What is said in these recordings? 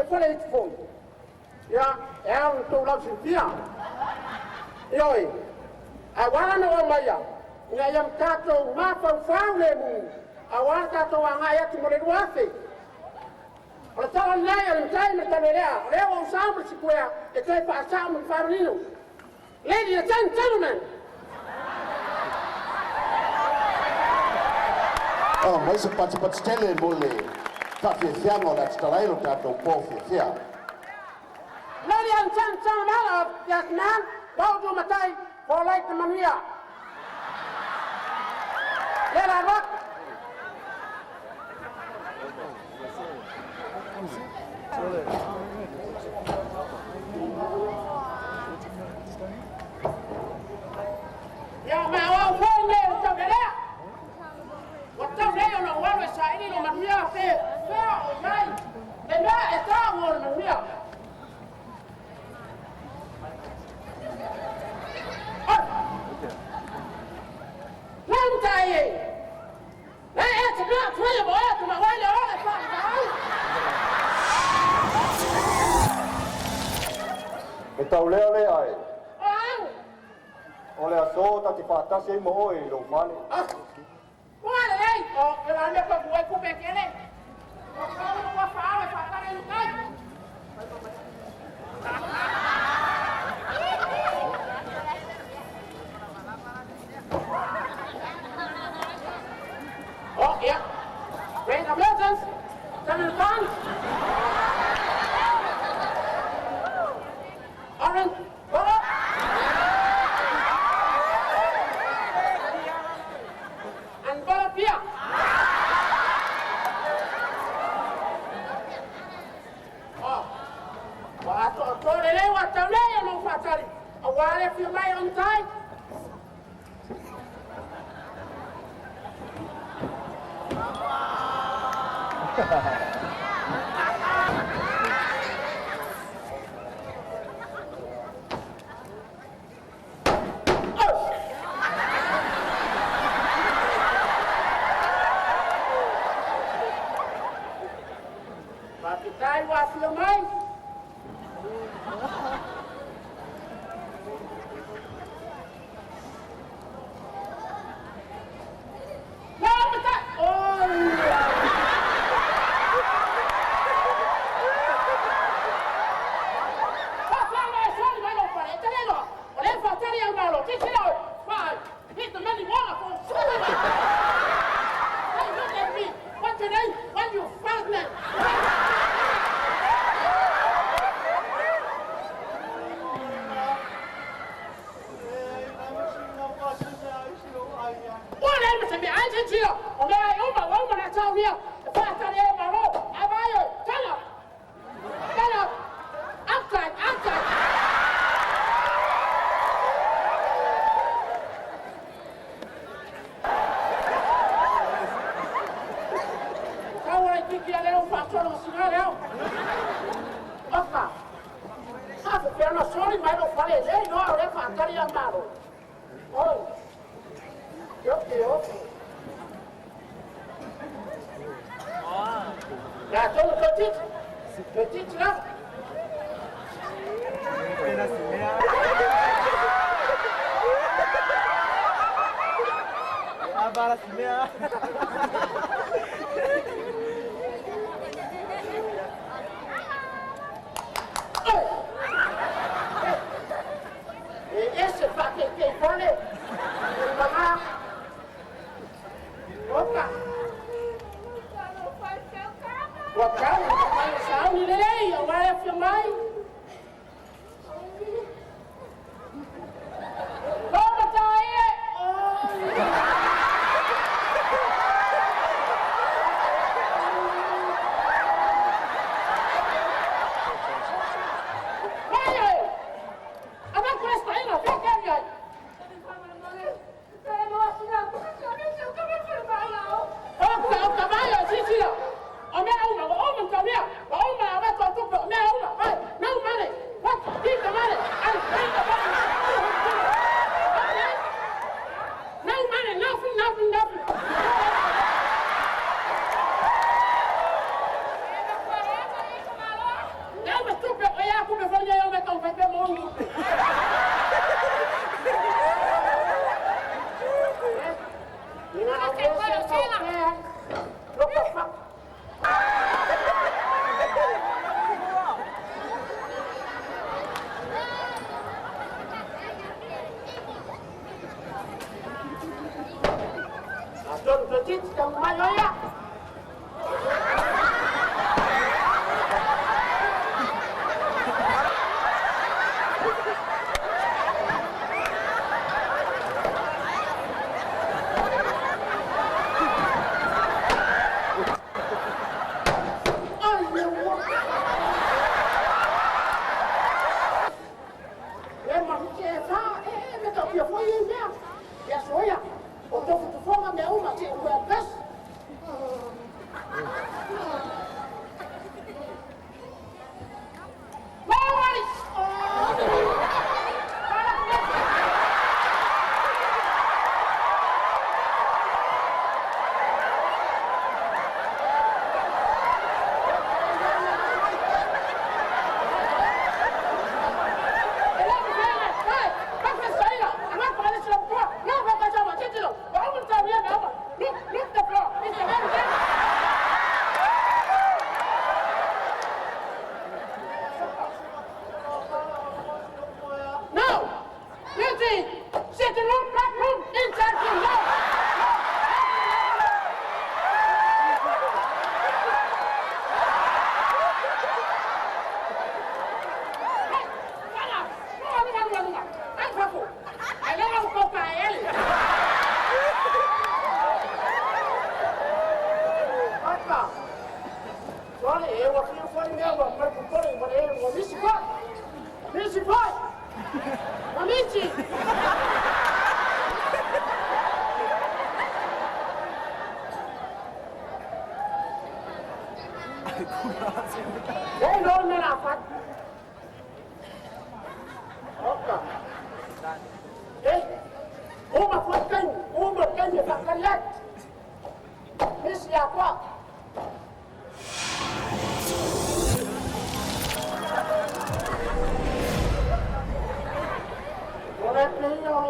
fole i tfo. Ya, un taulau sintia. Ioi, awana na o maya. Nga yam tato mafau le mu. Awana tato angaya timore duafe. Ola tala nai ala mtai me Taule'ale'a. Leo o samu sikuea e kai pa samu farino. Ladies and gentlemen. Oh, mai se pat stelle mole. Tafi fiamo la stalailo tato pofi fia. Ladies and gentlemen, yes man, Baudu Matai for like the mania. Let I rock. Ya ma wa fone Taule'ale'a. Wa Taule'ale'a no wa sa ini no mania fe. Fe o mai. E na e ta mo mania. Matai. Hey, it's not three of us, but why you all Me Taule'ale'a e. O le aso tati whātase mo e lo whane. Whane ei, o ke la me pa buai ku pekele. O ka o wa whao e whakare nu kai. Oh, yeah. Rain ambulance. Coming upon. Orange. Follow. And follow here. Oh. Wa Taule'ale'a Taule'ale'a no fatari. Awale fi mai on time. Matai wa fi mai. Petite là. Et esse paquet que pone. Mamá. Opa. O carro vai usar o lei, eu vou filmar. Vamos Don Petit yang Matai.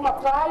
Matai.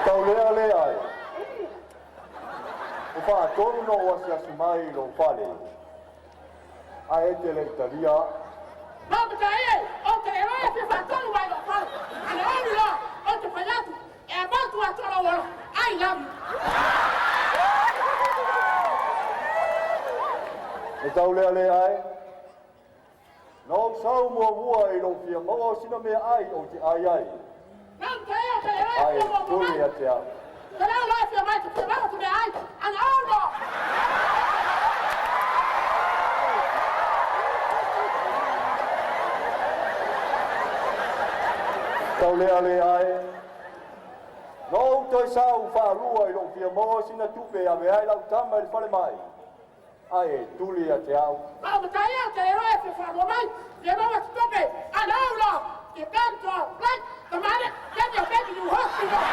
Taule'ale'a e. O whaatonu no wasi asumai lo whale. A e te leitaria. Matai, o te rewa te whaatonu mai lo whale. Ana oni lo, o te whaiatu, e a batu a toro wala. I love you. E taule'ale'a e. No sau mua I lo fia moa sina mea ai o te ai ai. Ai, Tuiātaga. Taule'ale'a e. No toi sau whaarua I lo fia moa sina tupe a me ai lau tama I whale mai. Ai, Tuiātaga. Matai, te rewa te whaarua mai, te rewa te tupe, ana aula, te kanto, right, the man, get your baby to hospital.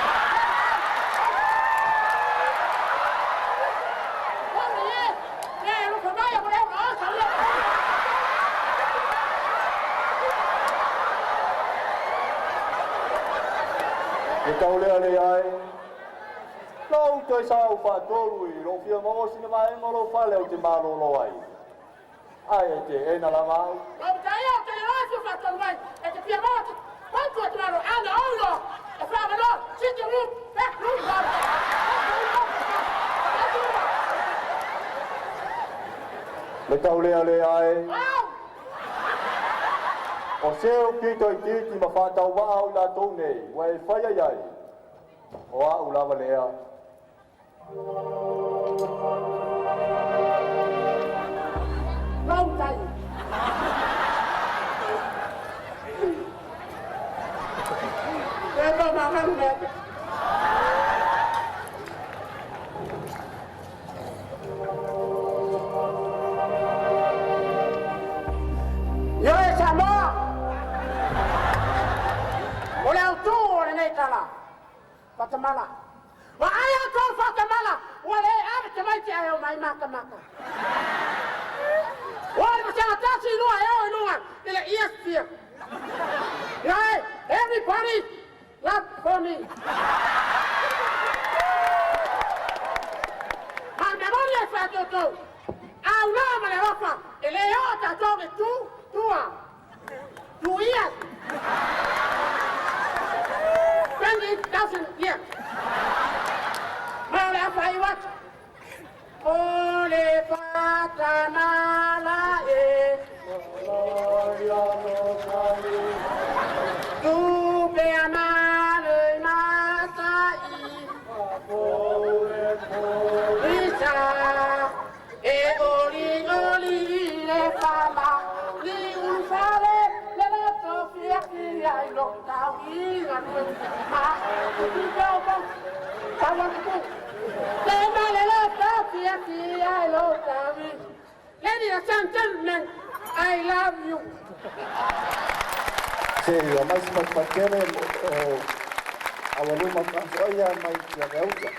E taule'ale'a e. Lau toi sau whaatoru I lo fia moa sina mai ngolo whale o te marolo ai. Ai e te ena lama au. Matai, te rewa te whaatoru mai, e te pia moa te pantua te maro, ana aula, e whaamano, sitting room, back room, Le taule'ale'a e. O seo pito I titi ma whātau waa o lātou nei, wa e whaia iai. O Aualuma lea. Matai. Eba makan mete. ayo mai maka. Why was I touching no? In the east here. Right? Everybody, clap for me. My memoria è fatto tu. Aualuma le rofa. E le ota dove tua. Tuiātaga. 20,000 years. Now that's why what? Ole Fatamalae. Tu be amare Matai. Isa. E oli le fala. Li usale le Sofia che hai lo Tauila. Ma tu gioco. Sabato. Sembra le Sofia che hai lo Tauila. Ladies and gentlemen, I love you. Sei, mais Aualuma Fagaso'aia mai Teuila.